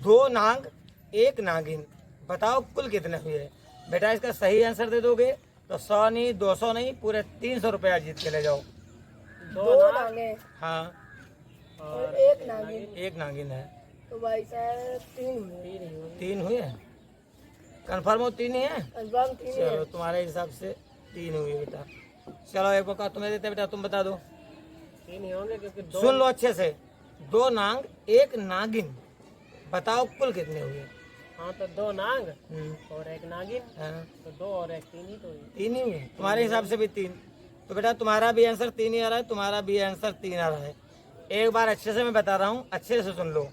दो नांग एक नागिन, बताओ कुल कितने हुए। बेटा इसका सही आंसर दे दोगे तो 100 नहीं 200 नहीं पूरे 300 रुपया जीत के ले जाओ। दो नांगे हाँ और एक नागिन, एक नागिन है तो भाई साहब तीन हुए। तीन हुए। कन्फर्म हो तीन ही है। कंफर्म तीन चलो है। तुम्हारे हिसाब से तीन हुई बेटा। चलो एक मौका तुम्हें देते बेटा, तुम बता दो। तीन ही होंगे क्योंकि सुन लो अच्छे से, दो नांग एक नागिन, बताओ कुल कितने हुए। हाँ तो दो नांग और एक नागिन, हाँ, तो दो और एक तीन ही तो हुए। तीन ही हुए तुम्हारे हिसाब से भी तीन। तो बेटा तुम्हारा भी आंसर तीन ही आ रहा है, तुम्हारा भी आंसर तीन आ रहा है। एक बार अच्छे से मैं बता रहा हूँ, अच्छे से सुन लो,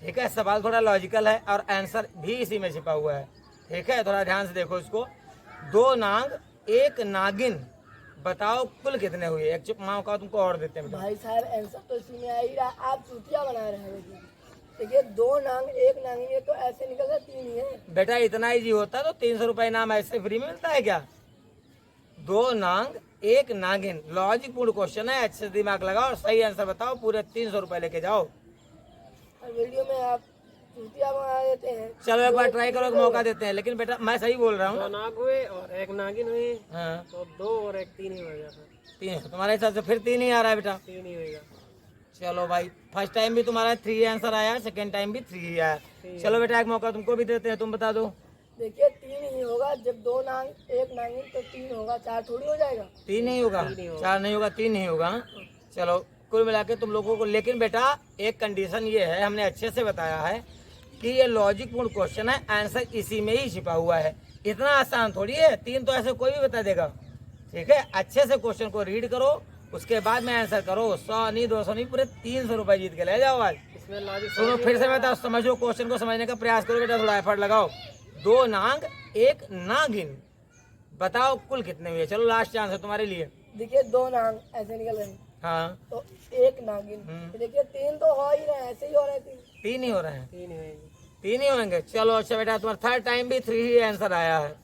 ठीक है। सवाल थोड़ा लॉजिकल है और आंसर भी इसी में छिपा हुआ है, ठीक है। थोड़ा ध्यान से देखो इसको। दो नांग एक नागिन, बताओ कुल कितने हुए। एक चुप माँ का तुमको और देते हैं बेटा। भाई साहब आंसर तो इसी में आ ही रहा, आप चूतिया बना रहे हैं। देखिए दो नांग एक नागिन, ये तो ऐसे निकल रहा तीन ही है। बेटा इतना इजी होता तो 300 रुपये इनाम ऐसे फ्री में मिलता है क्या। दो नांग एक नागिन, लॉजिक पूर्ण क्वेश्चन है, अच्छे से दिमाग लगाओ और सही आंसर बताओ, पूरे 300 रुपये लेके जाओ। और वीडियो में आप चूतिया बना देते हैं। चलो एक बार ट्राई करो, एक मौका देते हैं। लेकिन बेटा मैं सही बोल रहा हूँ दो ना। नाग हुए और एक नागिन हुई, हाँ तो दो और एक तीन ही होगा। तीन, तुम्हारे हिसाब से फिर तीन ही आ रहा है बेटा। तीन ही होगा। चलो भाई, फर्स्ट टाइम भी तुम्हारा 3 आंसर आया, सेकंड टाइम भी 3 ही आया। चलो बेटा एक मौका तुमको भी देते हैं, तुम बता दो। देखिए तीन ही होगा, जब दो नांग एक नागिन तो तीन होगा, चार थोड़ी हो जाएगा। तीन ही होगा, चार नहीं होगा, तीन ही होगा। चलो कुल मिला के तुम लोगों को, लेकिन बेटा एक कंडीशन ये है, हमने अच्छे से बताया है कि ये लॉजिक पूर्ण क्वेश्चन है, आंसर इसी में ही छिपा हुआ है। इतना आसान थोड़ी है, तीन तो ऐसे कोई भी बता देगा, ठीक है। अच्छे से क्वेश्चन को रीड करो, उसके बाद में आंसर करो। 100 नहीं 200 नहीं पूरे 300 रुपये जीत के ले जाओ आज। इसमें लॉजिक सुनो फिर से मैं समझो, क्वेश्चन को समझने का प्रयास करो बेटा, थोड़ा एफर्ट लगाओ। दो नांग एक नागिन, बताओ कुल कितने हुए। चलो लास्ट चांस है तुम्हारे लिए। देखिए दो नांग ऐसे निकल रहे हैं, हाँ तो एक नागिन, देखिए तीन तो हो ही रहे हैं, ऐसे ही हो रहे हैं। तीन ही हो रहे हैं, तीन होंगे। तीन ही होंगे। चलो अच्छा बेटा, तुम्हारा थर्ड टाइम भी 3 ही आंसर आया है।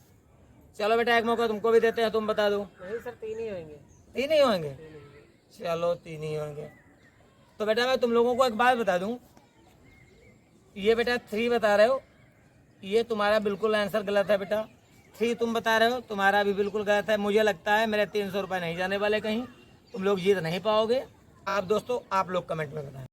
चलो बेटा एक मौका तुमको भी देते हैं, तुम बता दो। नहीं सर तीन ही होंगे। तीन ही होंगे, चलो तीन ही होंगे। तो बेटा मैं तुम लोगों को एक बात बता दूं, ये बेटा 3 बता रहे हो, ये तुम्हारा बिल्कुल आंसर गलत है बेटा। 3 तुम बता रहे हो, तुम्हारा भी बिल्कुल गलत है। मुझे लगता है मेरे 300 रुपये नहीं जाने वाले कहीं, तुम लोग जीत नहीं पाओगे। आप दोस्तों आप लोग कमेंट में बताएं।